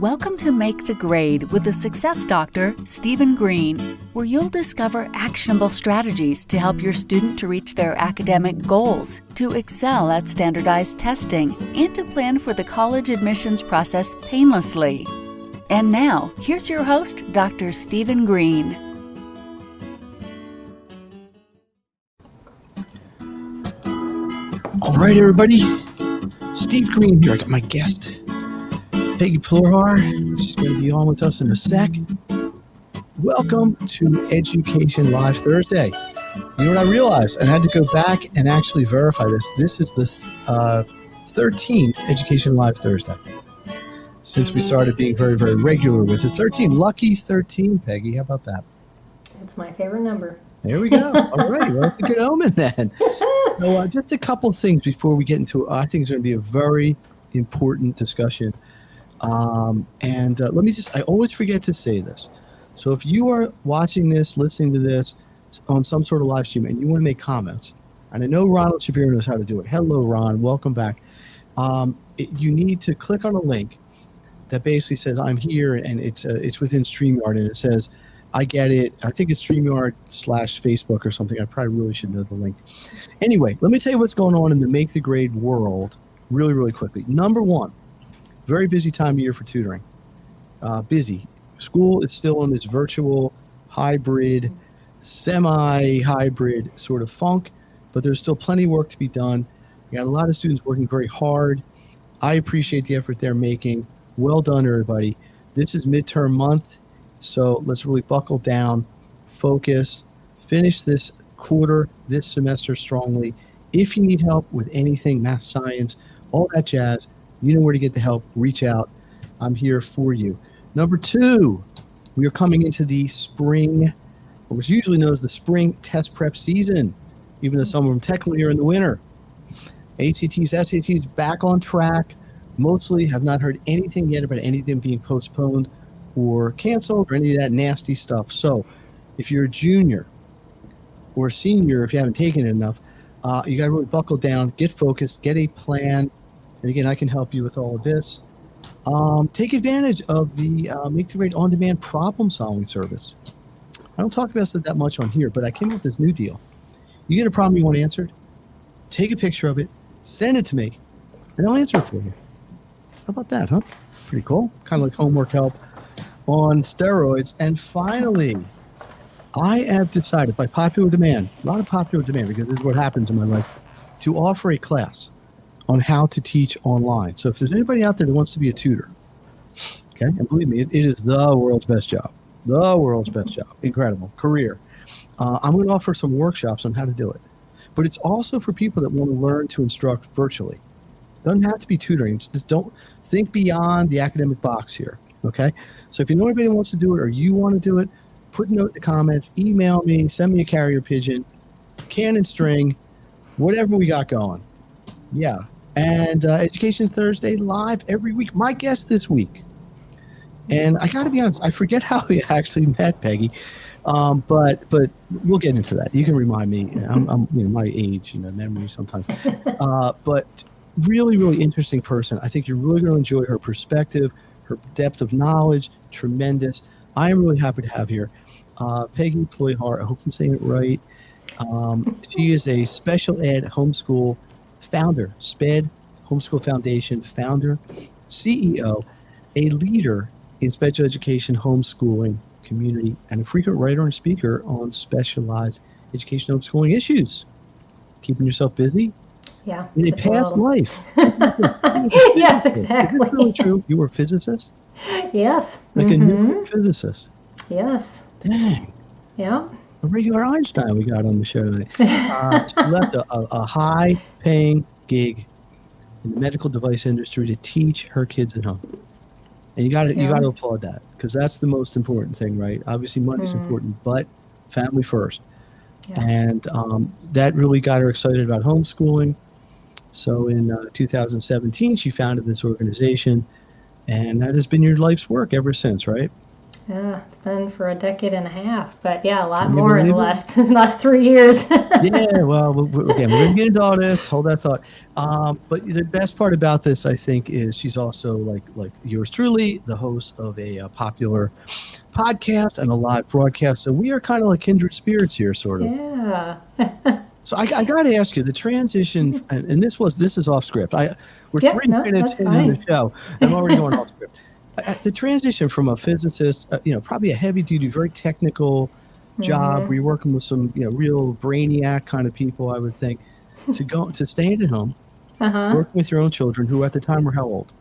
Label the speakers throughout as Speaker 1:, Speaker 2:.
Speaker 1: Welcome to Make the Grade with the Success Doctor, Stephen Green, where you'll discover actionable strategies to help your student to reach their academic goals, to excel at standardized testing, and to plan for the college admissions process painlessly. And now, here's your host, Dr. Stephen Green.
Speaker 2: All right, everybody. Steve Green here. I got my guest, Peggy Ployhar. She's going to be on with us in a sec. Welcome to Education Live Thursday. You know what I realized? And I had to go back and actually verify this. This is the 13th Education Live Thursday since we started being very, very regular with it. 13, lucky 13, Peggy. How about that?
Speaker 3: That's my favorite number.
Speaker 2: There we go. All right. Well, that's a good omen then. So just a couple of things before we get into it. I think it's going to be a very important discussion. Let me I always forget to say this. So if you are watching this, listening to this on some sort of live stream and you want to make comments, and I know Ronald Shapiro knows how to do it. Hello, Ron. Welcome back. You need to click on a link that basically says I'm here, and it's within StreamYard, and it says I get it. I think it's StreamYard/Facebook or something. I probably really should know the link. Anyway, let me tell you what's going on in the Make the Grade world really, really quickly. Number one, very busy time of year for tutoring. Busy. School is still in its virtual, hybrid, semi-hybrid sort of funk, but there's still plenty of work to be done. You got a lot of students working very hard. I appreciate the effort they're making. Well done, everybody. This is midterm month, so let's really buckle down, focus, finish this quarter, this semester strongly. If you need help with anything, math, science, all that jazz, you know where to get the help. Reach out. I'm here for you. Number two, we are coming into the spring, what was usually known as the spring test prep season, even though some of them technically are in the winter. ACTs, SATs back on track. Mostly have not heard anything yet about anything being postponed or canceled or any of that nasty stuff. So if you're a junior or a senior, if you haven't taken it enough, you got to really buckle down, get focused, get a plan. And again, I can help you with all of this. Take advantage of the Make the Grade on-demand problem-solving service. I don't talk about it that much on here, but I came up with this new deal. You get a problem you want answered, take a picture of it, send it to me, and I'll answer it for you. How about that, huh? Pretty cool. Kind of like homework help on steroids. And finally, I have decided by popular demand, a lot of popular demand, because this is what happens in my life, to offer a class on how to teach online. So if there's anybody out there that wants to be a tutor, okay, and believe me, it is the world's best job. The world's best job. Incredible career. I'm going to offer some workshops on how to do it. But it's also for people that want to learn to instruct virtually. Doesn't have to be tutoring. Just don't think beyond the academic box here, okay? So if you know anybody that wants to do it or you want to do it, put a note in the comments, email me, send me a carrier pigeon, can and string, whatever we got going. Yeah. And Education Thursday live every week. My guest this week. And I got to be honest, I forget how we actually met, Peggy. But we'll get into that. You can remind me. I'm my age, memory sometimes. But really, really interesting person. I think you're really going to enjoy her perspective, her depth of knowledge, tremendous. I am really happy to have here Peggy Ployhar. I hope I'm saying it right. She is a special ed homeschool founder, SPED Homeschool Foundation founder, CEO, a leader in special education homeschooling community, and a frequent writer and speaker on specialized education homeschooling issues. Keeping yourself busy?
Speaker 3: Yeah.
Speaker 2: In a past life.
Speaker 3: Yes, exactly.
Speaker 2: Is that really true? You were a physicist?
Speaker 3: Yes.
Speaker 2: Like a nuclear physicist?
Speaker 3: Yes.
Speaker 2: Dang.
Speaker 3: Yeah.
Speaker 2: A regular Einstein we got on the show today. She left a high-paying gig in the medical device industry to teach her kids at home. And you got to applaud that, because that's the most important thing, right? Obviously, money's important, but family first. Yeah. And that really got her excited about homeschooling. So in 2017, she founded this organization, and that has been your life's work ever since, right?
Speaker 3: Yeah, it's been for a decade and a half, but yeah, a lot
Speaker 2: Can you
Speaker 3: more in the
Speaker 2: believe it?
Speaker 3: last 3 years.
Speaker 2: Yeah, well, again, we're going to get into all this. Hold that thought. But the best part about this, I think, is she's also like yours truly, the host of a popular podcast and a live broadcast. So we are kind of like kindred spirits here, sort of.
Speaker 3: Yeah.
Speaker 2: So I got to ask you the transition, and this is off script. We're
Speaker 3: Yeah,
Speaker 2: 3
Speaker 3: no,
Speaker 2: minutes
Speaker 3: that's
Speaker 2: into
Speaker 3: fine.
Speaker 2: the show. I'm already going off script. The transition from a physicist, probably a heavy duty, very technical job where you're working with some, real brainiac kind of people, I would think, to staying at home, working with your own children who at the time were how old?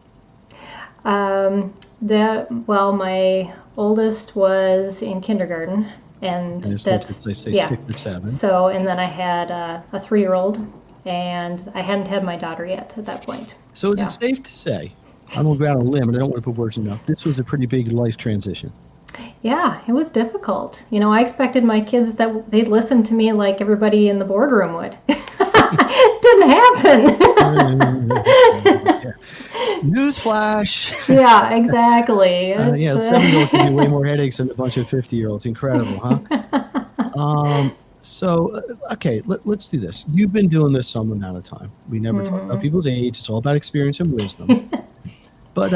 Speaker 3: Well, my oldest was in kindergarten, and that's
Speaker 2: they say
Speaker 3: yeah.
Speaker 2: 6 or 7.
Speaker 3: So, and then I had a 3-year-old, and I hadn't had my daughter yet at that point.
Speaker 2: So is it safe to say, I'm going to go out on a limb, and I don't want to put words in your mouth, this was a pretty big life transition?
Speaker 3: Yeah, it was difficult. I expected my kids that they'd listen to me like everybody in the boardroom would. Didn't happen.
Speaker 2: Newsflash.
Speaker 3: Yeah, exactly.
Speaker 2: A 7-year-old can do way more headaches than a bunch of 50-year-olds. Incredible, huh? Okay, let's do this. You've been doing this some amount of time. We never talk about people's age. It's all about experience and wisdom. But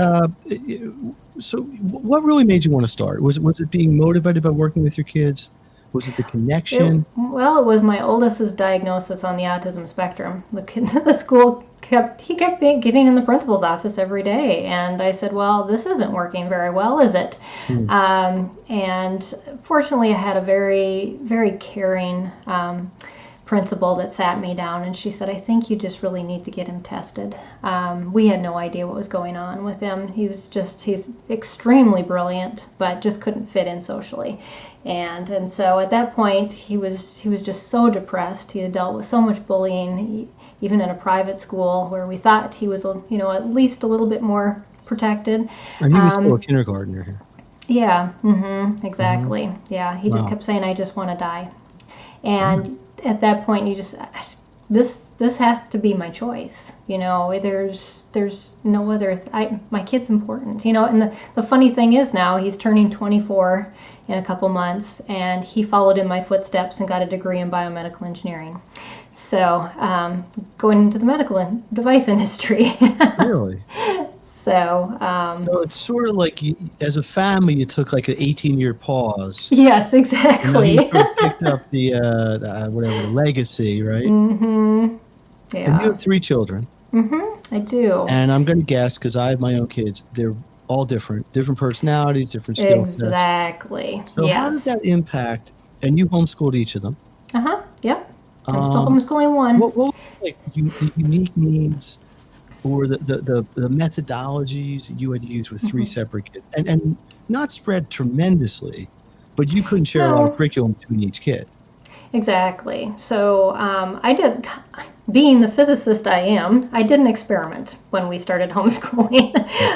Speaker 2: so what really made you want to start? Was it being motivated by working with your kids? Was it the connection?
Speaker 3: It was my oldest's diagnosis on the autism spectrum. The school kept getting in the principal's office every day, and I said, well, this isn't working very well, is it? And fortunately, I had a very, very caring principal that sat me down, and she said, I think you just really need to get him tested. We had no idea what was going on with him. He's extremely brilliant, but just couldn't fit in socially. And so at that point, he was just so depressed. He had dealt with so much bullying, even in a private school where we thought he was, at least a little bit more protected.
Speaker 2: And he was still a kindergartner here.
Speaker 3: Yeah, exactly. Yeah, he just kept saying, I just want to die. And at that point, this has to be my choice. There's no other. My kid's important. And the funny thing is now he's turning 24 in a couple months, and he followed in my footsteps and got a degree in biomedical engineering. So going into the medical device industry.
Speaker 2: Really?
Speaker 3: So
Speaker 2: it's sort of like as a family, you took like an 18-year pause.
Speaker 3: Yes, exactly.
Speaker 2: And then you sort of picked up the legacy, right?
Speaker 3: Yeah.
Speaker 2: And you have 3 children.
Speaker 3: I do.
Speaker 2: And I'm going to guess, because I have my own kids, they're all different personalities, different skill sets.
Speaker 3: Exactly.
Speaker 2: So how did that impact? And you homeschooled each of them.
Speaker 3: Yep. I'm still homeschooling one.
Speaker 2: What were the unique needs or the methodologies that you had to use with 3 separate kids, and not spread tremendously, but you couldn't share a lot of curriculum between each kid? Exactly.
Speaker 3: So I did, being the physicist I am, I did an experiment when we started homeschooling.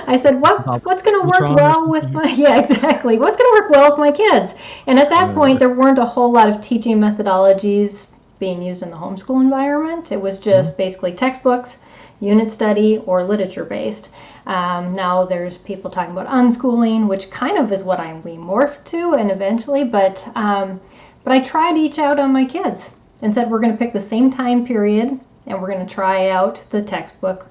Speaker 3: I said, what's going to work well with my, exactly. What's going to work well with my kids? And at that point, there weren't a whole lot of teaching methodologies being used in the homeschool environment. It was just basically textbooks, unit study, or literature-based. Now there's people talking about unschooling, which kind of is what we morphed to, and eventually, but I tried each out on my kids and said we're going to pick the same time period, and we're going to try out the textbook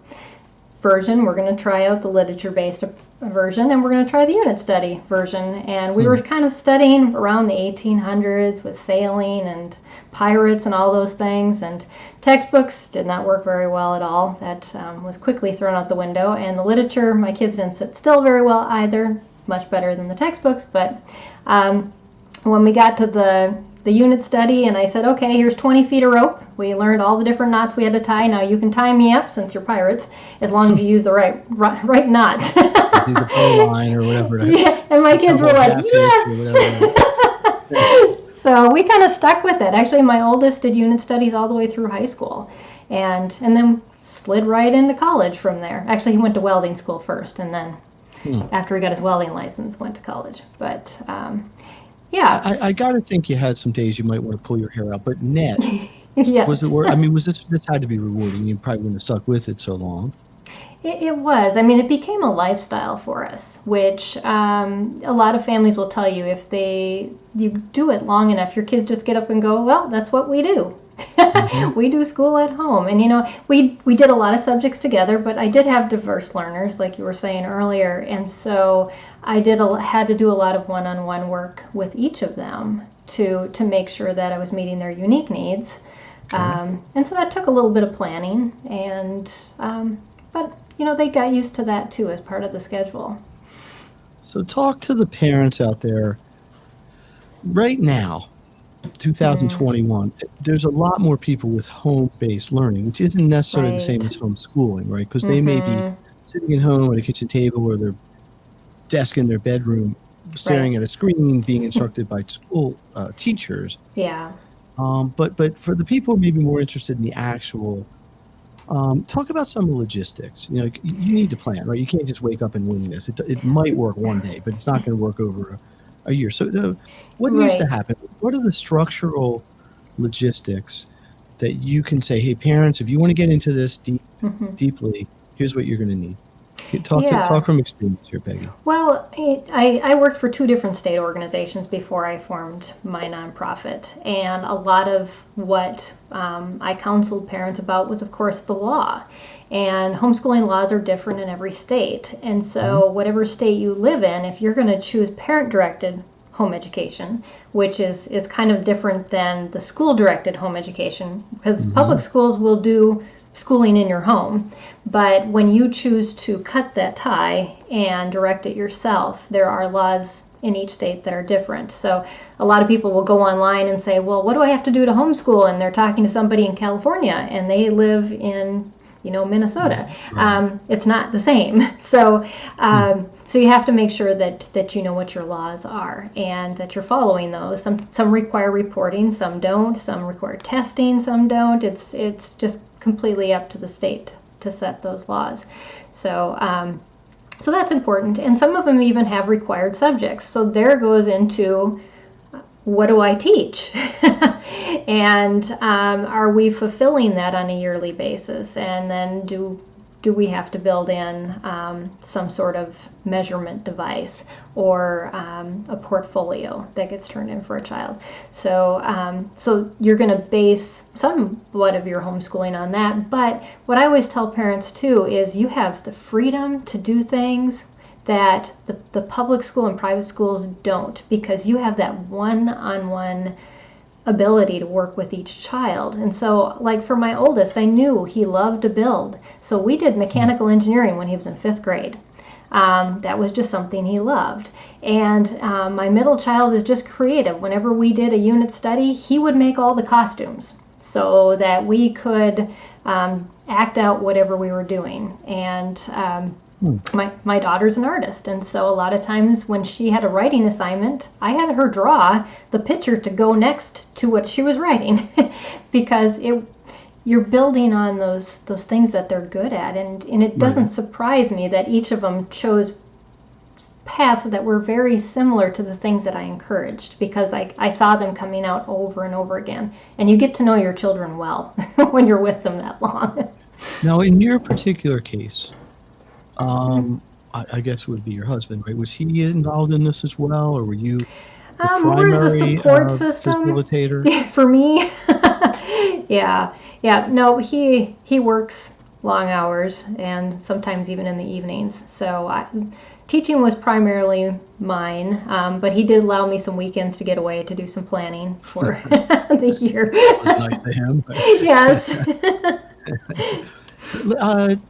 Speaker 3: version, we're going to try out the literature-based version, and we're going to try the unit study version. And we were kind of studying around the 1800s with sailing and pirates and all those things, and textbooks did not work very well at all. That was quickly thrown out the window. And the literature, my kids didn't sit still very well either, much better than the textbooks. But when we got to the unit study, and I said, okay, here's 20 feet of rope. We learned all the different knots we had to tie. Now you can tie me up, since you're pirates, as long as you use the right knots.
Speaker 2: Use the pole line or whatever.
Speaker 3: Yeah, and my kids were like, yes! So we kind of stuck with it. Actually, my oldest did unit studies all the way through high school, and then slid right into college from there. Actually, he went to welding school first, and then after he got his welding license, went to college. But yeah.
Speaker 2: I got to think you had some days you might want to pull your hair out, but
Speaker 3: yes.
Speaker 2: Was it worth? I mean, this had to be rewarding? You probably wouldn't have stuck with it so long.
Speaker 3: It was. I mean, it became a lifestyle for us, which a lot of families will tell you if you do it long enough, your kids just get up and go, well, that's what we do. Mm-hmm. We do school at home. And, we did a lot of subjects together, but I did have diverse learners, like you were saying earlier. And so I had to do a lot of one-on-one work with each of them to make sure that I was meeting their unique needs. Okay. And so that took a little bit of planning, but they got used to that too as part of the schedule.
Speaker 2: So talk to the parents out there right now, 2021. There's a lot more people with home-based learning, which isn't necessarily the same as homeschooling, right? Because they may be sitting at home at a kitchen table or their desk in their bedroom, staring at a screen, being instructed by school teachers.
Speaker 3: Yeah.
Speaker 2: But for the people maybe more interested in the actual, talk about some of the logistics. You need to plan, right? You can't just wake up and wing this. It might work one day, but it's not going to work over a year. So what needs to happen? What are the structural logistics that you can say, hey, parents, if you want to get into this deeply, here's what you're going to need. Talk from experience here, Peggy.
Speaker 3: Well, I worked for 2 different state organizations before I formed my nonprofit, and a lot of what I counseled parents about was, of course, the law. And homeschooling laws are different in every state, and so whatever state you live in, if you're going to choose parent-directed home education, which is kind of different than the school-directed home education, because public schools will do schooling in your home. But when you choose to cut that tie and direct it yourself, there are laws in each state that are different. So a lot of people will go online and say, well, what do I have to do to homeschool? And they're talking to somebody in California and they live in Minnesota. It's not the same. So so you have to make sure that you know what your laws are and that you're following those. Some require reporting, some don't. Some require testing, some don't. It's just completely up to the state to set those laws. So so that's important. And some of them even have required subjects. So there goes into, what do I teach? And are we fulfilling that on a yearly basis? And then do we have to build in some sort of measurement device or a portfolio that gets turned in for a child? So so you're going to base somewhat of your homeschooling on that. But what I always tell parents too is you have the freedom to do things that the public school and private schools don't, because you have that one-on-one ability to work with each child. And so, like for my oldest, I knew he loved to build. So we did mechanical engineering when he was in 5th grade. That was just something he loved. And my middle child is just creative. Whenever we did a unit study, he would make all the costumes so that we could act out whatever we were doing. And my daughter's an artist, and so a lot of times when she had a writing assignment, I had her draw the picture to go next to what she was writing, because you're building on those things that they're good at, and it doesn't surprise me that each of them chose paths that were very similar to the things that I encouraged, because I saw them coming out over and over again, and you get to know your children well when you're with them that long.
Speaker 2: Now, in your particular case, I guess it would be your husband, right? Was he involved in this as well, or were you the primary
Speaker 3: more as a support system
Speaker 2: facilitator?
Speaker 3: For me? Yeah. No, he works long hours and sometimes even in the evenings. So teaching was primarily mine, but he did allow me some weekends to get away to do some planning for the year.
Speaker 2: That was nice of him.
Speaker 3: Yes.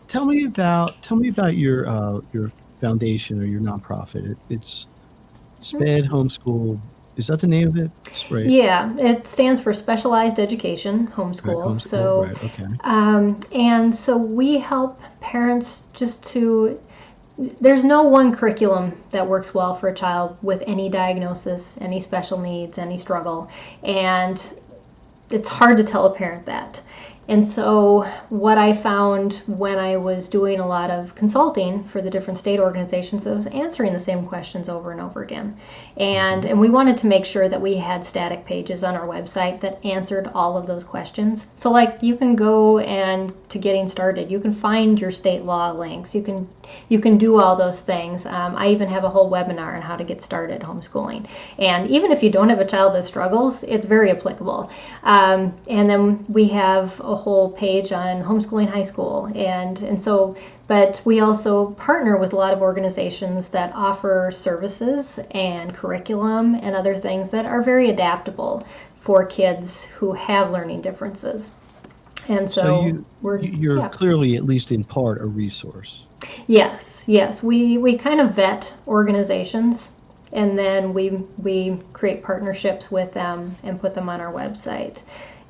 Speaker 2: Tell me about your foundation or your nonprofit. It's SPED Homeschool. Is that the name of it? Right.
Speaker 3: Yeah, it stands for Specialized Education Homeschool.
Speaker 2: Right,
Speaker 3: so,
Speaker 2: right, okay.
Speaker 3: And so we help parents there's no one curriculum that works well for a child with any diagnosis, any special needs, any struggle, and it's hard to tell a parent that. And so what I found when I was doing a lot of consulting for the different state organizations, I was answering the same questions over and over again. And we wanted to make sure that we had static pages on our website that answered all of those questions. So like you can go and to getting started, you can find your state law links, you can do all those things. I even have a whole webinar on how to get started homeschooling. And even if you don't have a child that struggles, it's very applicable. And then we have a whole page on homeschooling high school. And so, but we also partner with a lot of organizations that offer services and curriculum and other things that are very adaptable for kids who have learning differences. And so,
Speaker 2: you're clearly, at least in part, a resource.
Speaker 3: Yes. We kind of vet organizations, and then we create partnerships with them and put them on our website.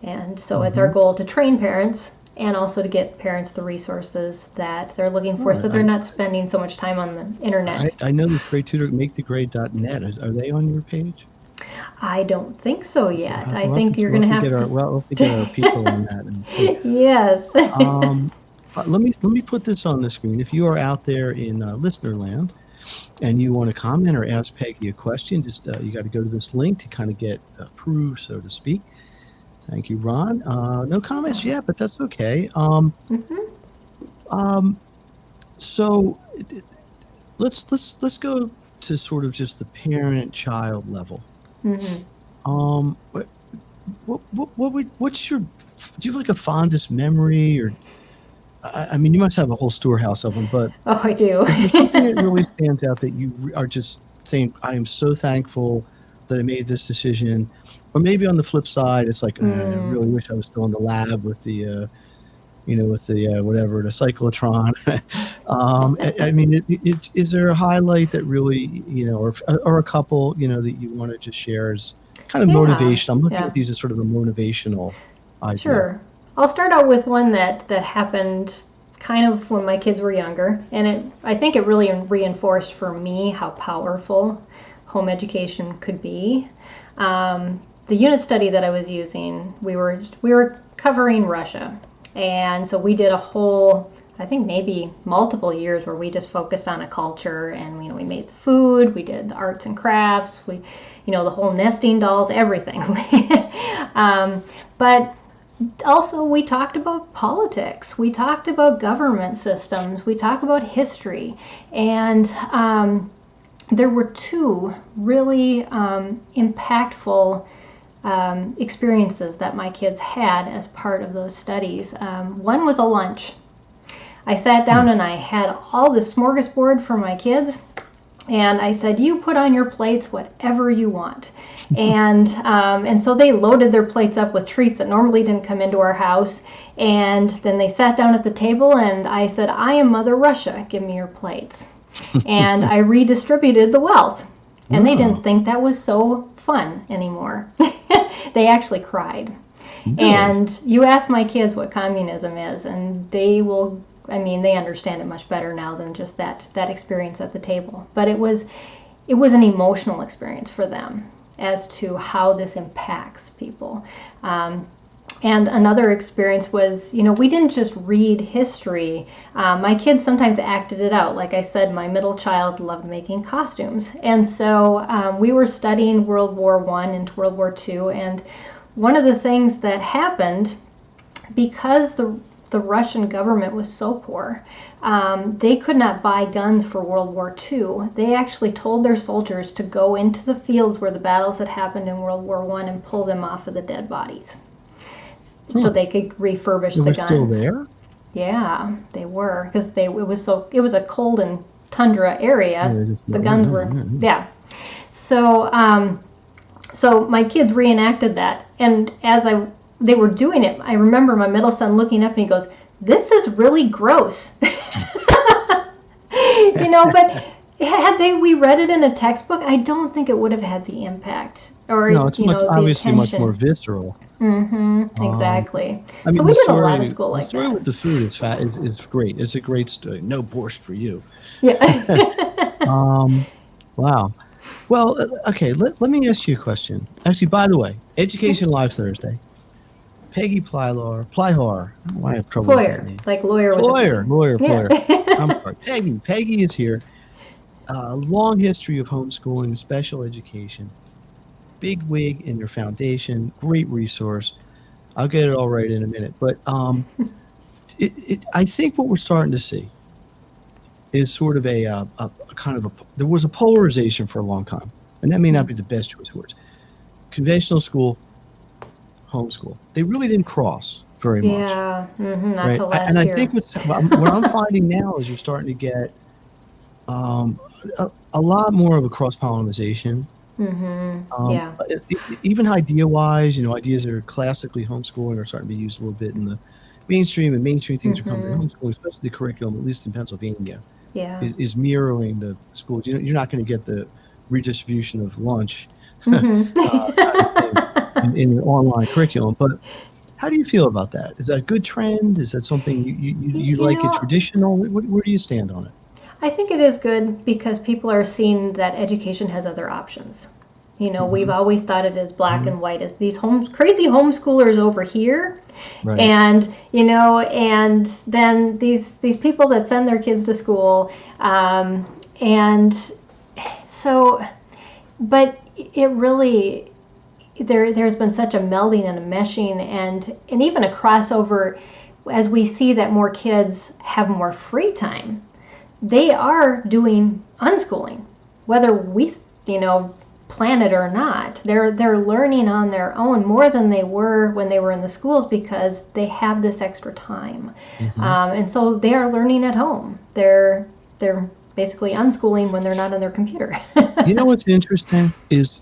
Speaker 3: And so it's our goal to train parents and also to get parents the resources that they're looking for, so they're not spending so much time on the internet.
Speaker 2: I know this great tutor, makethegrade.net. Are they on your page?
Speaker 3: I don't think so yet. I think you're going to have to.
Speaker 2: We'll have to get our people on that.
Speaker 3: Yes.
Speaker 2: Let me put this on the screen. If you are out there in listener land and you want to comment or ask Peggy a question, just you got to go to this link to kind of get approved, so to speak. Thank you, Ron. No comments yet, but that's okay. So let's go to sort of just the parent-child level. What's your? Do you have like a fondest memory, or? I mean, you must have a whole storehouse of them, but
Speaker 3: I do.
Speaker 2: There's something that really stands out that you are just saying, I am so thankful that I made this decision. Or maybe on the flip side, it's like, I really wish I was still in the lab with the, whatever, the cyclotron. I mean, is there a highlight that really, or a couple, that you want to just share as kind of motivation? I'm looking at these as sort of a motivational idea.
Speaker 3: Sure. I'll start out with one that happened kind of when my kids were younger, and I think it really reinforced for me how powerful home education could be. The unit study that I was using, we were covering Russia, and so we did a whole, I think maybe multiple years where we just focused on a culture, and we made the food, we did the arts and crafts, the whole nesting dolls, everything. But also we talked about politics, we talked about government systems, we talked about history, and there were two really impactful experiences that my kids had as part of those studies. One was a lunch. I sat down and I had all this smorgasbord for my kids, and I said, you put on your plates whatever you want. And so they loaded their plates up with treats that normally didn't come into our house. And then they sat down at the table, and I said, I am Mother Russia, give me your plates. And I redistributed the wealth. And they didn't think that was so fun anymore. They actually cried. Really? And you ask my kids what communism is, and they will, they understand it much better now than just that experience at the table. But it was an emotional experience for them as to how this impacts people. And another experience was, we didn't just read history. My kids sometimes acted it out. Like I said, my middle child loved making costumes. And so we were studying World War I and World War II. And one of the things that happened, because the Russian government was so poor, they could not buy guns for World War II. They actually told their soldiers to go into the fields where the battles had happened in World War I and pull them off of the dead bodies. So they could refurbish the guns.
Speaker 2: They were still there?
Speaker 3: Yeah, they were, because it was a cold and tundra area. The guns were, So my kids reenacted that, and as they were doing it, I remember my middle son looking up and he goes, "This is really gross." But had we read it in a textbook, I don't think it would have had the impact
Speaker 2: No, it's obviously much more visceral.
Speaker 3: Exactly. So we did a lot of school like that.
Speaker 2: The story with the food is great. It's a great story. No borscht for you.
Speaker 3: Yeah.
Speaker 2: Wow. Well, okay. Let me ask you a question. Actually, by the way, Education Live Thursday. Peggy Ployhar. I don't know why I have trouble with that name.
Speaker 3: Like lawyer.
Speaker 2: Ployhar. I'm sorry. Peggy is here. Long history of homeschooling, special education. Big wig in your foundation. Great resource. I'll get it all right in a minute. But I think what we're starting to see is sort of a kind of there was a polarization for a long time. And that may not be the best choice of words. Conventional school, homeschool. They really didn't cross very much.
Speaker 3: Yeah, not
Speaker 2: right?
Speaker 3: till last
Speaker 2: and
Speaker 3: year.
Speaker 2: I think what I'm finding now is you're starting to get a lot more of a cross-pollination.
Speaker 3: Yeah.
Speaker 2: Even idea-wise, ideas that are classically homeschooling are starting to be used a little bit in the mainstream, and mainstream things are coming to homeschooling, especially the curriculum, at least in Pennsylvania, is mirroring the schools. You're not going to get the redistribution of lunch in the online curriculum. But how do you feel about that? Is that a good trend? Is that something you like it traditional? Where do you stand on it?
Speaker 3: I think it is good because people are seeing that education has other options. We've always thought it as black and white, as these crazy homeschoolers over here, right. And and then these people that send their kids to school, and so, but it really. There's been such a melding and a meshing and even a crossover as we see that more kids have more free time. They are doing unschooling, whether we plan it or not. They're learning on their own more than they were when they were in the schools because they have this extra time, and so they are learning at home. They're basically unschooling when they're not on their computer.
Speaker 2: What's interesting is,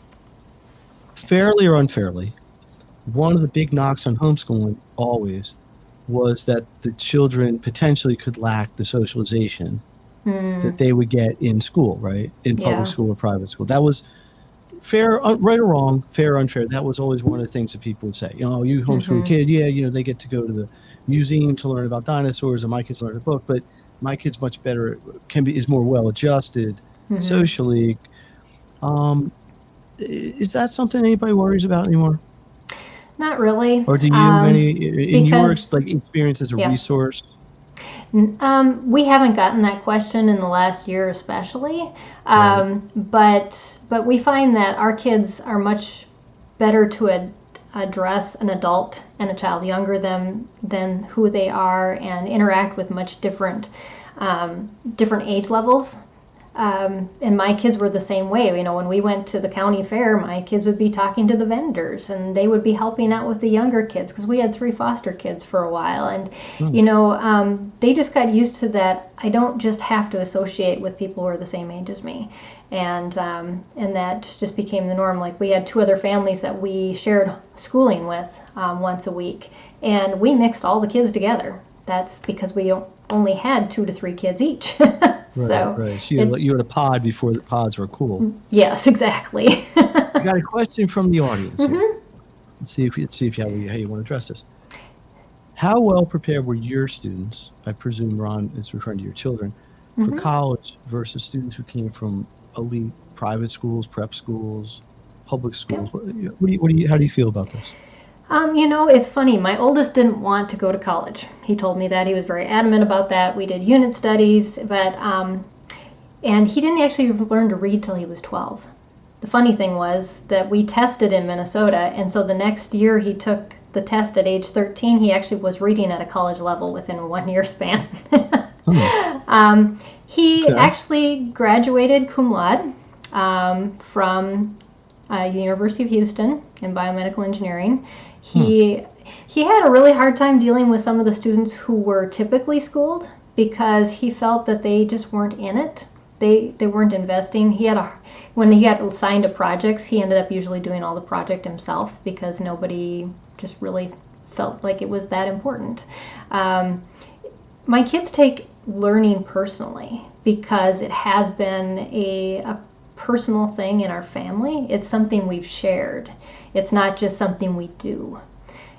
Speaker 2: fairly or unfairly, one of the big knocks on homeschooling always was that the children potentially could lack the socialization that they would get in school, right? In public school or private school. That was fair, right or wrong, fair or unfair. That was always one of the things that people would say. You homeschool kid, they get to go to the museum to learn about dinosaurs, and my kids learn a book, but my kid's much better, is more well-adjusted socially. Is that something anybody worries about anymore?
Speaker 3: Not really.
Speaker 2: Or do you have any in your experience as a resource?
Speaker 3: We haven't gotten that question in the last year, especially.
Speaker 2: Right.
Speaker 3: But we find that our kids are much better to address an adult and a child younger than who they are, and interact with much different age levels. And my kids were the same way. When we went to the county fair, my kids would be talking to the vendors, and they would be helping out with the younger kids because we had 3 foster kids for a while. And they just got used to that. I don't just have to associate with people who are the same age as me, and that just became the norm. Like, we had 2 other families that we shared schooling with once a week, and we mixed all the kids together. That's because we only had 2 to 3 kids each.
Speaker 2: Right. So you had a pod before the pods were cool.
Speaker 3: Yes, exactly.
Speaker 2: I got a question from the audience here. Let's see if how you want to address this. How well prepared were your students, I presume Ron is referring to your children, for college versus students who came from elite private schools, prep schools, public schools? How do you feel about this?
Speaker 3: It's funny. My oldest didn't want to go to college. He told me that. He was very adamant about that. We did unit studies, but and he didn't actually learn to read till he was 12. The funny thing was that we tested in Minnesota, and so the next year he took the test at age 13. He actually was reading at a college level within a 1-year span. He actually graduated cum laude from the University of Houston in biomedical engineering. He had a really hard time dealing with some of the students who were typically schooled because he felt that they just weren't in it. They weren't investing. When he got assigned to projects, he ended up usually doing all the project himself because nobody just really felt like it was that important. My kids take learning personally because it has been a personal thing in our family. It's something we've shared. It's not just something we do.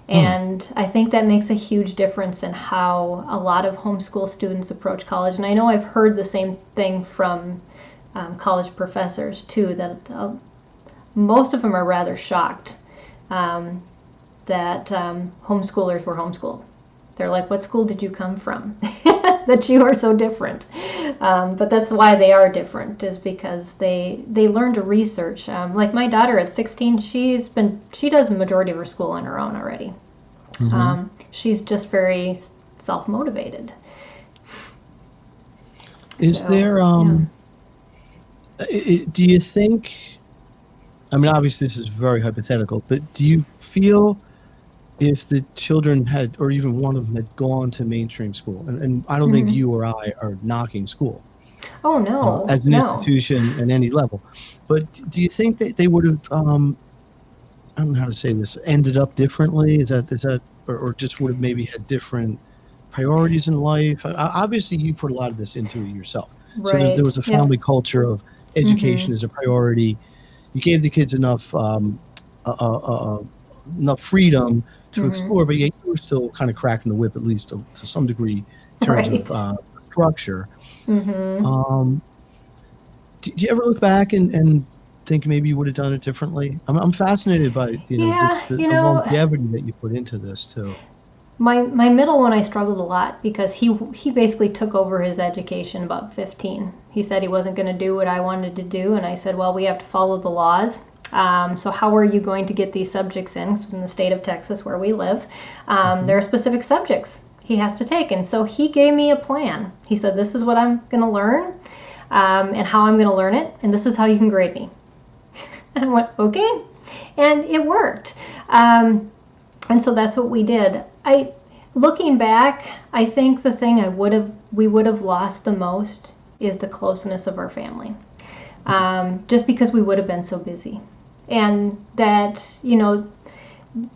Speaker 3: And I think that makes a huge difference in how a lot of homeschool students approach college. And I know I've heard the same thing from college professors too, that most of them are rather shocked that that homeschoolers were homeschooled. They're like, what school did you come from that you are so different? But that's why they are different, is because they learn to research. Like my daughter at 16, she does the majority of her school on her own already. Mm-hmm. She's just very self-motivated.
Speaker 2: Is there, do you think, I mean, obviously this is very hypothetical, but do you feel if the children had, or even one of them had gone to mainstream school, and I don't think you or I are knocking school.
Speaker 3: Oh, no.
Speaker 2: As an institution at any level. But do you think that they would have, I don't know how to say this, ended up differently? Is that, or just would have maybe had different priorities in life? Obviously, you put a lot of this into it yourself.
Speaker 3: Right.
Speaker 2: So there was a family culture of education as a priority. You gave the kids enough freedom to explore, but yet you were still kind of cracking the whip, at least to some degree, in terms of structure. Do you ever look back and think maybe you would have done it differently? I'm fascinated by the longevity that you put into this too.
Speaker 3: My middle one, I struggled a lot because he basically took over his education about 15. He said he wasn't going to do what I wanted to do, and I said, well, we have to follow the laws. So how are you going to get these subjects in the state of Texas where we live? There are specific subjects he has to take. And so he gave me a plan. He said, this is what I'm going to learn and how I'm going to learn it. And this is how you can grade me. And I went, okay. And it worked. And so that's what we did. Looking back, I think the thing we would have lost the most is the closeness of our family. Just because we would have been so busy. And that,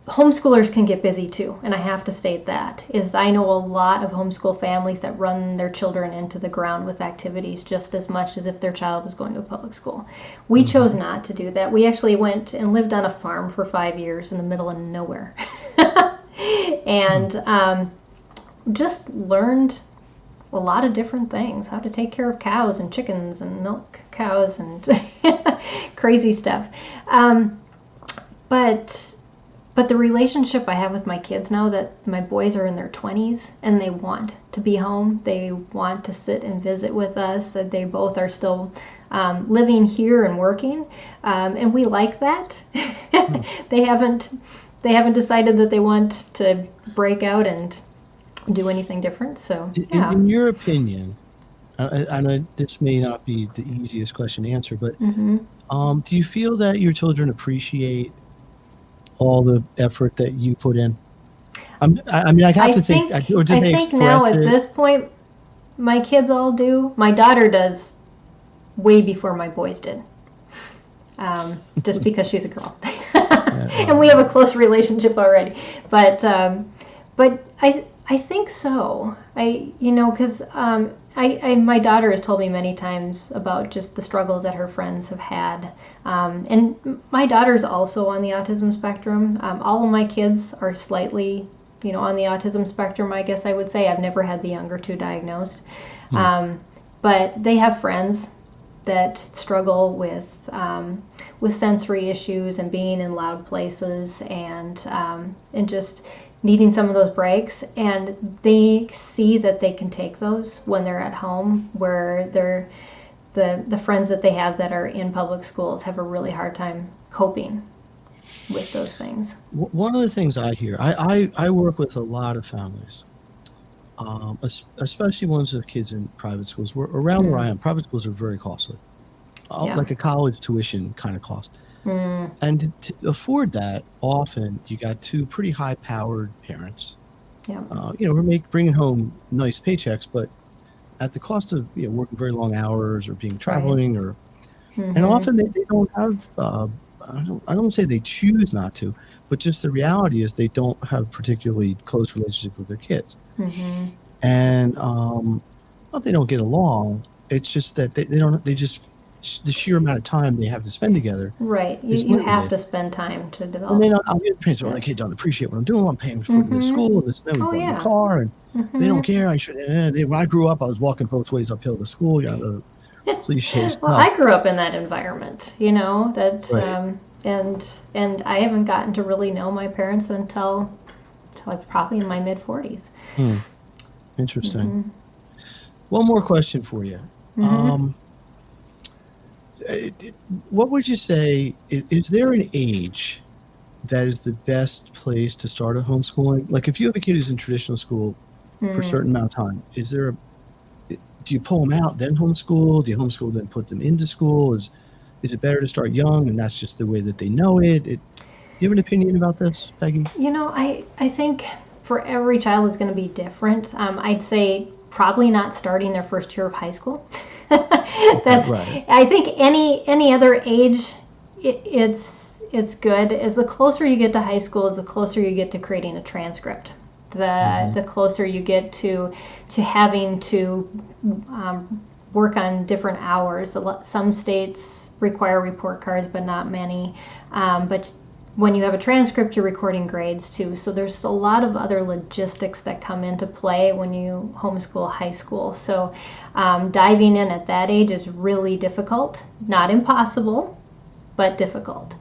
Speaker 3: homeschoolers can get busy too, and I have to state that, is I know a lot of homeschool families that run their children into the ground with activities just as much as if their child was going to a public school. We chose not to do that. We actually went and lived on a farm for 5 years in the middle of nowhere. And just learned a lot of different things, how to take care of cows and chickens and milk cows and crazy stuff. But the relationship I have with my kids now that my boys are in their 20s and they want to be home, they want to sit and visit with us, they both are still living here and working, and we like that. They haven't decided that they want to break out and do anything different. So yeah.
Speaker 2: In your opinion, and this may not be the easiest question to answer, but do you feel that your children appreciate all the effort that you put in? I think now at this point, my kids all do. My daughter does way before my boys did, just because she's a girl. And we have a close relationship already. But I think so. Because my daughter has told me many times about just the struggles that her friends have had. And my daughter's also on the autism spectrum. All of my kids are slightly, on the autism spectrum, I guess I would say. I've never had the younger two diagnosed. But they have friends that struggle with sensory issues and being in loud places and just needing some of those breaks, and they see that they can take those when they're at home, where the friends that they have that are in public schools have a really hard time coping with those things. One of the things I hear, I work with a lot of families, especially ones with kids in private schools. Around where I am, private schools are very costly, like a college tuition kind of cost. And to afford that, often you got two pretty high-powered parents. We're bringing home nice paychecks, but at the cost of working very long hours or being traveling, and often they don't have. I don't say they choose not to, but just the reality is they don't have particularly close relationships with their kids, and not they don't get along. It's just that they don't. They just the sheer amount of time they have to spend together.
Speaker 3: Right. You have to spend time to develop.
Speaker 2: And I'll get parents, the kids don't appreciate what I'm doing. I'm paying for the school and this and that. We bought a car and they don't care. When I grew up, I was walking both ways uphill to school. The cliche stuff.
Speaker 3: Well, I grew up in that environment, that and I haven't gotten to really know my parents until I was probably in my mid-40s.
Speaker 2: Interesting.
Speaker 3: Mm-hmm.
Speaker 2: One more question for you.
Speaker 3: Mm-hmm.
Speaker 2: What would you say, is there an age that is the best place to start a homeschooling? Like if you have a kid who's in traditional school for a certain amount of time, do you pull them out, then homeschool? Do you homeschool, then put them into school? Is it better to start young and that's just the way that they know it? Do you have an opinion about this, Peggy?
Speaker 3: I think for every child is going to be different. I'd say probably not starting their first year of high school. That's right. I think any other age, it's good. As the closer you get to high school, as the closer you get to creating a transcript. The closer you get to having to work on different hours. Some states require report cards, but not many. But when you have a transcript, you're recording grades too. So there's a lot of other logistics that come into play when you homeschool high school. So diving in at that age is really difficult. Not impossible, but difficult.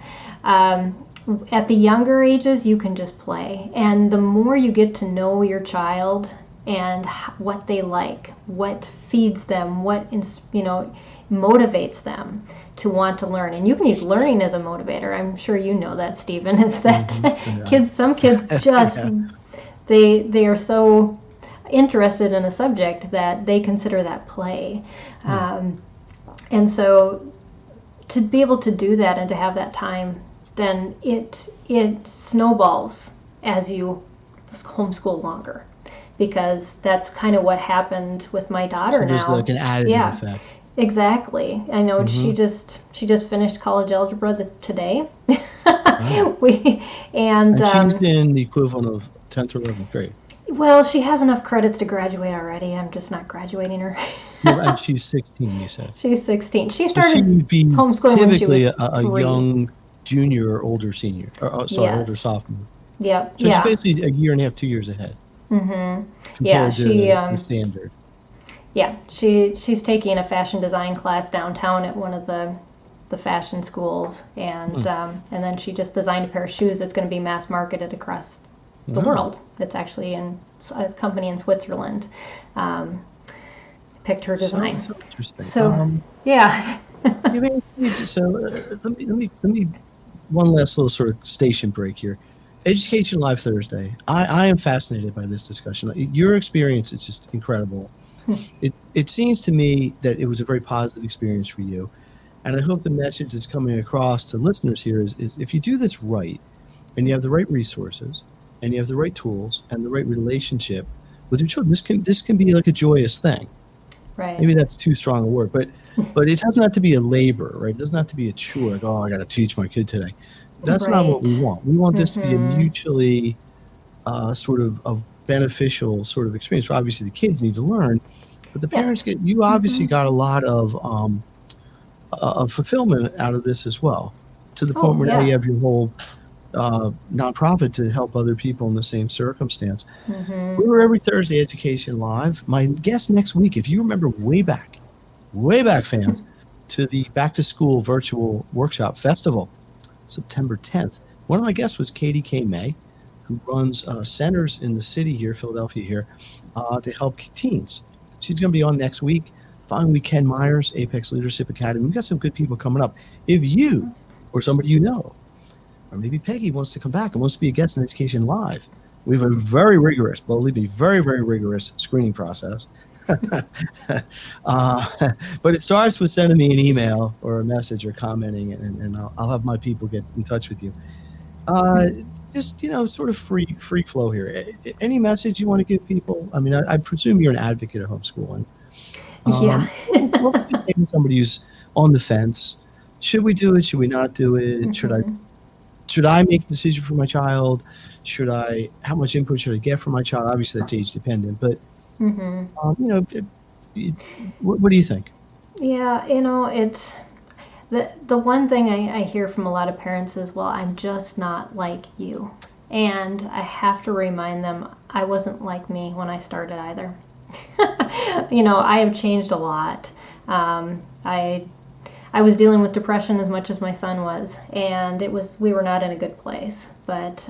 Speaker 3: At the younger ages, you can just play. And the more you get to know your child and what they like, what feeds them, what motivates them to want to learn. And you can use learning as a motivator. I'm sure you know that, Stephen. It's that some kids just, they are so interested in a subject that they consider that play. And so to be able to do that and to have that time, then it snowballs as you homeschool longer, because that's kind of what happened with my daughter. So
Speaker 2: there's
Speaker 3: now,
Speaker 2: like an additive effect.
Speaker 3: Exactly. I know she just finished college algebra today.
Speaker 2: Wow. And she's in the equivalent of 10th or 11th grade.
Speaker 3: Well, she has enough credits to graduate already. I'm just not graduating her.
Speaker 2: And she's 16, you said.
Speaker 3: She's 16. She started
Speaker 2: homeschooling when she was
Speaker 3: a
Speaker 2: young junior or older senior. Older sophomore.
Speaker 3: Yep.
Speaker 2: So she's basically a year and a half, 2 years ahead. Compared to the standard.
Speaker 3: Yeah, she's taking a fashion design class downtown at one of the fashion schools, and then she just designed a pair of shoes that's going to be mass marketed across the world. It's actually in a company in Switzerland. Picked her design.
Speaker 2: So interesting.
Speaker 3: So yeah.
Speaker 2: So let me one last little sort of station break here. Education Live Thursday. I am fascinated by this discussion. Your experience is just incredible. It seems to me that it was a very positive experience for you. And I hope the message that's coming across to listeners here is if you do this right, and you have the right resources, and you have the right tools, and the right relationship with your children, this can be like a joyous thing.
Speaker 3: Right.
Speaker 2: Maybe that's too strong a word, but it doesn't have to be a labor, right? It doesn't have to be a chore, like, I got to teach my kid today. That's not what we want. We want this to be a mutually sort of beneficial sort of experience. Obviously, the kids need to learn, but the parents you obviously got a lot of fulfillment out of this as well, to the point where now you have your whole nonprofit to help other people in the same circumstance. We're every Thursday Education Live. My guest next week, if you remember way back fans, to the Back to School Virtual Workshop Festival, September 10th. One of my guests was Katie K. May, who runs centers in the city here, Philadelphia here, to help teens. She's going to be on next week. Following week, Ken Myers, Apex Leadership Academy. We've got some good people coming up. If you or somebody you know, or maybe Peggy wants to come back and wants to be a guest in Education Live, we have a very rigorous, believe me, very, very rigorous screening process. But it starts with sending me an email or a message or commenting, and I'll have my people get in touch with you. Just, sort of free flow here. Any message you want to give people? I mean, I presume you're an advocate of homeschooling. What would you say to somebody who's on the fence? Should we do it? Should we not do it? Should I make the decision for my child? How much input should I get from my child? Obviously, that's age dependent, but what do you think?
Speaker 3: Yeah, it's the one thing I hear from a lot of parents is, well, I'm just not like you. And I have to remind them, I wasn't like me when I started either. I have changed a lot. I I was dealing with depression as much as my son was, and we were not in a good place. But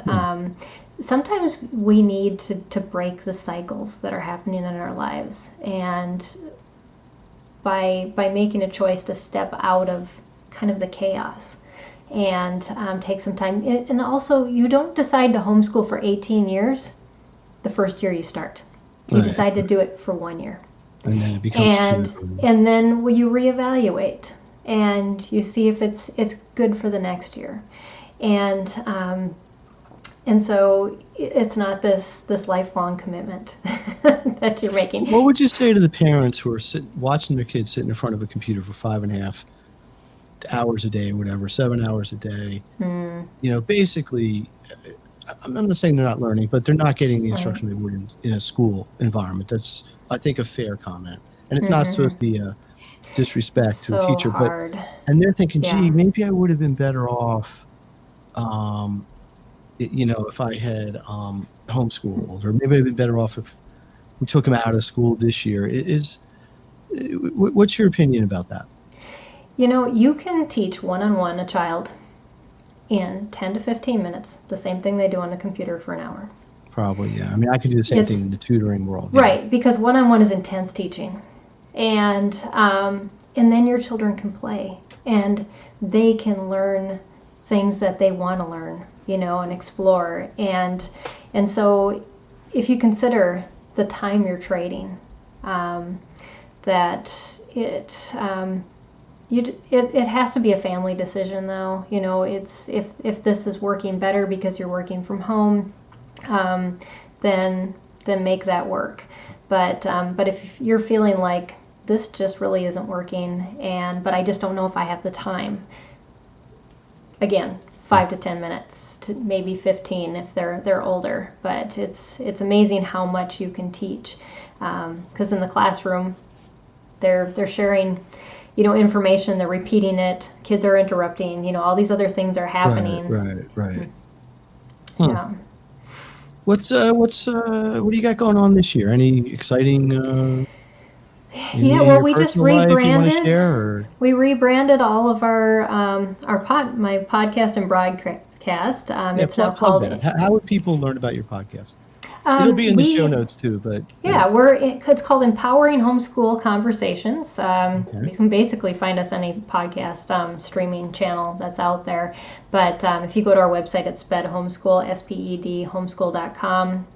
Speaker 3: sometimes we need to break the cycles that are happening in our lives, and by making a choice to step out of kind of the chaos and take some time. And also, you don't decide to homeschool for 18 years the first year you start. You decide to do it for 1 year.
Speaker 2: And then it becomes
Speaker 3: and then you reevaluate and you see if it's good for the next year. And so it's not this lifelong commitment that you're making.
Speaker 2: What would you say to the parents who are watching their kids sitting in front of a computer for 5.5 hours a day, or whatever, 7 hours a day? Basically, I'm not saying they're not learning, but they're not getting the instruction they would in a school environment. That's, I think, a fair comment. And it's not supposed to be a disrespect to the teacher,
Speaker 3: hard.
Speaker 2: And they're thinking, gee, maybe I would have been better off, if I had homeschooled, or maybe I'd be better off if we took him out of school this year. What's your opinion about that?
Speaker 3: You can teach one-on-one a child in 10 to 15 minutes, the same thing they do on the computer for an hour.
Speaker 2: Probably, yeah. I mean, I could do the same thing in the tutoring world.
Speaker 3: Right, because one-on-one is intense teaching. And then your children can play, and they can learn things that they want to learn, and explore. And so if you consider the time you're trading, that it has to be a family decision, though. It's if this is working better because you're working from home, then make that work. But if you're feeling like this just really isn't working, but I just don't know if I have the time, again, 5 to 10 minutes, to maybe 15 if they're older. But it's amazing how much you can teach, because in the classroom, they're sharing, information, they're repeating it, kids are interrupting, all these other things are happening.
Speaker 2: Right.
Speaker 3: Yeah.
Speaker 2: What do you got going on this year? Any exciting?
Speaker 3: We just rebranded.
Speaker 2: We
Speaker 3: rebranded all of my podcast and broadcast. It's now called.
Speaker 2: How would people learn about your podcast? It'll be in the show notes too, but
Speaker 3: it's called Empowering Homeschool Conversations. You can basically find us any podcast streaming channel that's out there. But if you go to our website at SPED Homeschool, SPED Homeschool.com,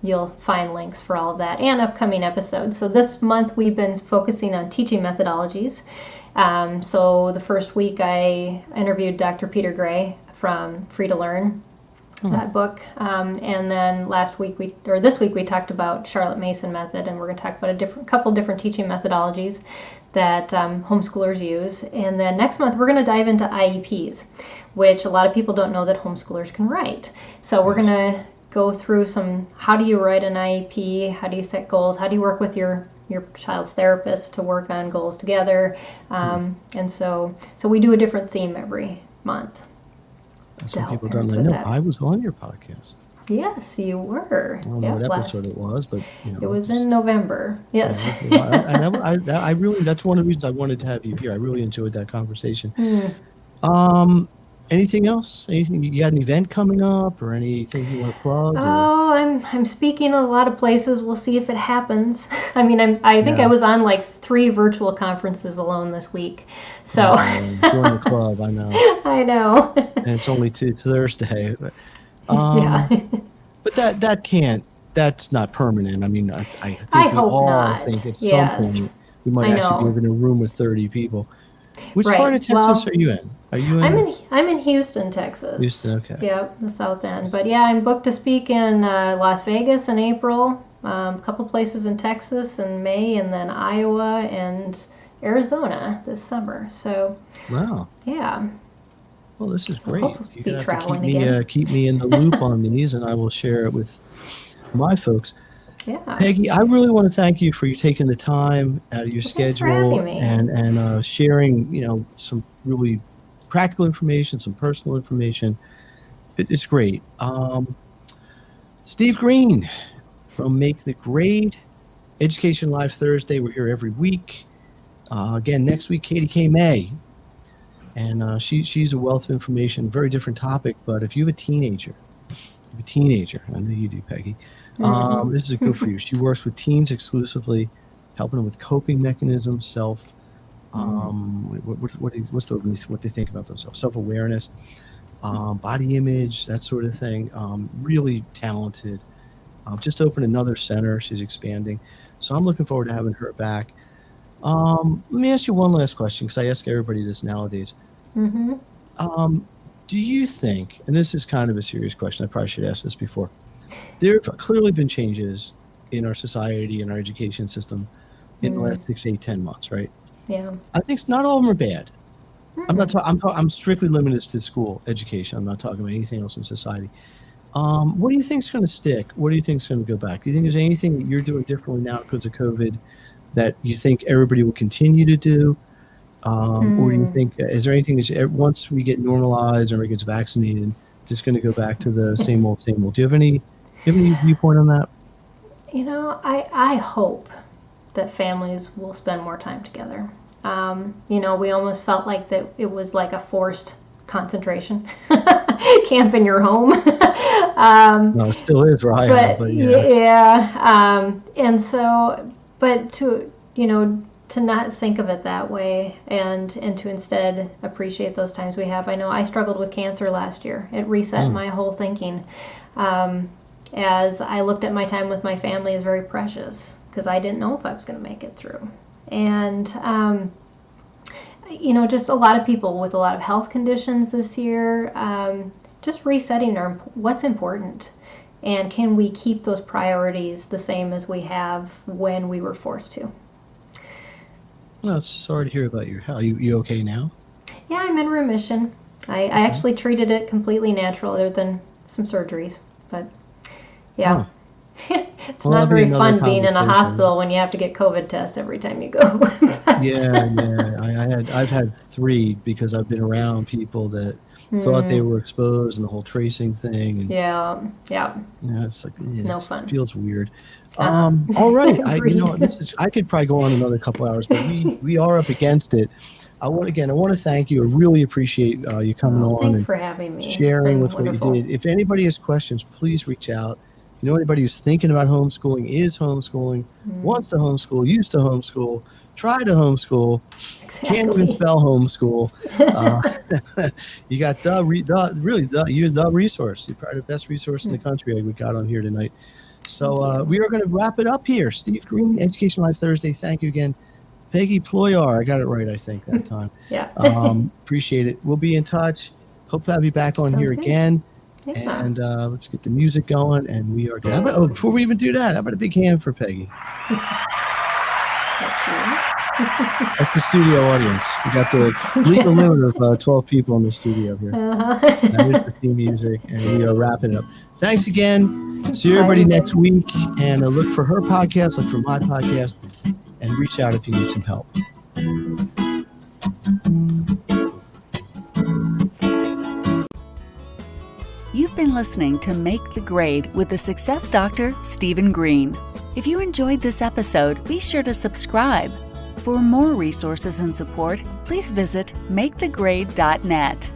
Speaker 3: you'll find links for all of that and upcoming episodes. So this month we've been focusing on teaching methodologies. So the first week I interviewed Dr. Peter Gray from Free to Learn. That book, and then this week we talked about Charlotte Mason method, and we're going to talk about a couple different teaching methodologies that homeschoolers use. And then next month we're going to dive into IEPs, which a lot of people don't know that homeschoolers can write. So we're going to go through how do you write an IEP, how do you set goals, how do you work with your child's therapist to work on goals together, and so we do a different theme every month.
Speaker 2: Some people don't know. I was on your podcast.
Speaker 3: Yes, you were.
Speaker 2: I don't know what episode it was, but
Speaker 3: it was in November. Yes.
Speaker 2: I really, that's one of the reasons I wanted to have you here. I really enjoyed that conversation. Anything else? Anything? You got an event coming up, or anything you want to plug?
Speaker 3: Oh, I'm speaking at a lot of places. We'll see if it happens. I mean, I think I was on like 3 virtual conferences alone this week. So
Speaker 2: join the club. I know.
Speaker 3: I know.
Speaker 2: And it's only Thursday, but but that's not permanent. I mean, I think we all think at some point we might actually be in a room with 30 people. Which part of Texas are you in?
Speaker 3: I'm in Houston, Texas.
Speaker 2: Houston, okay.
Speaker 3: Yeah, the South End. But I'm booked to speak in Las Vegas in April, a couple places in Texas in May, and then Iowa and Arizona this summer. So.
Speaker 2: Wow.
Speaker 3: Yeah.
Speaker 2: Well, this is great.
Speaker 3: You're going to have to
Speaker 2: keep me in the loop on these, and I will share it with my folks.
Speaker 3: Yeah.
Speaker 2: Peggy, I really want to thank you for you taking the time out of your schedule and sharing, some really practical information, some personal information. It's great. Steve Green from Make the Grade, Education Live Thursday. We're here every week. Again, next week, Katie K. May And she's a wealth of information, very different topic. But if you have a teenager, I know you do, Peggy, this is good for you. She works with teens exclusively, helping them with coping mechanisms, what they think about themselves, self-awareness, body image, that sort of thing. Really talented. Just opened another center. She's expanding. So I'm looking forward to having her back. Let me ask you one last question, because I ask everybody this nowadays. Do you think, and this is kind of a serious question, I probably should ask this before, there have clearly been changes in our society and our education system in the last 6, 8, 10 months, right?
Speaker 3: Yeah.
Speaker 2: I think not all of them are bad. I'm strictly limited to school education. I'm not talking about anything else in society. What do you think is going to stick? What do you think is going to go back? Do you think there's anything that you're doing differently now because of COVID that you think everybody will continue to do? Or do you think, is there anything that once we get normalized or everybody gets vaccinated, just going to go back to the same old, same old? Do you have any viewpoint on that?
Speaker 3: You know, I hope that families will spend more time together. You know, we almost felt like that it was like a forced concentration camp in your home.
Speaker 2: No, it still is where I am, but yeah.
Speaker 3: And so, but to, you know, to not think of it that way and to instead appreciate those times we have. I know I struggled with cancer last year. It reset my whole thinking. As I looked at my time with my family as very precious, because I didn't know if I was going to make it through. And, you know, just a lot of people with a lot of health conditions this year, just resetting what's important. And can we keep those priorities the same as we have when we were forced to?
Speaker 2: No, sorry to hear about your health. You okay now?
Speaker 3: Yeah, I'm in remission. I actually treated it completely natural, other than some surgeries. But yeah, it's not very fun being in a hospital when you have to get COVID tests every time you go.
Speaker 2: I've had 3 because I've been around people that thought they were exposed and the whole tracing thing. And,
Speaker 3: yeah,
Speaker 2: it's like
Speaker 3: no fun.
Speaker 2: It feels weird. All right, I could probably go on another couple hours, but we are up against it. I want to thank you. I really appreciate you coming on.
Speaker 3: Thanks for having me.
Speaker 2: Sharing with wonderful. What you did. If anybody has questions, please reach out. If you know anybody who's thinking about homeschooling, is homeschooling, wants to homeschool, used to homeschool, try to homeschool, can't even spell homeschool, you got you're the resource. You're probably the best resource in the country we got on here tonight. So we are going to wrap it up here. Steve Green, Education Live Thursday. Thank you again. Peggy Ployhar, I got it right, I think, that time.
Speaker 3: Yeah.
Speaker 2: Appreciate it. We'll be in touch. Hope to have you back on here again. Yeah. And let's get the music going. And we are good. Before we even do that, how about a big hand for Peggy? That's the studio audience. We got the legal limit of 12 people in the studio here. That is the theme music, and we are wrapping up. Thanks again. See everybody next week. And look for her podcast, look for my podcast, and reach out if you need some help.
Speaker 1: You've been listening to Make the Grade with the Success Doctor, Stephen Green. If you enjoyed this episode, be sure to subscribe. For more resources and support, please visit makethegrade.net.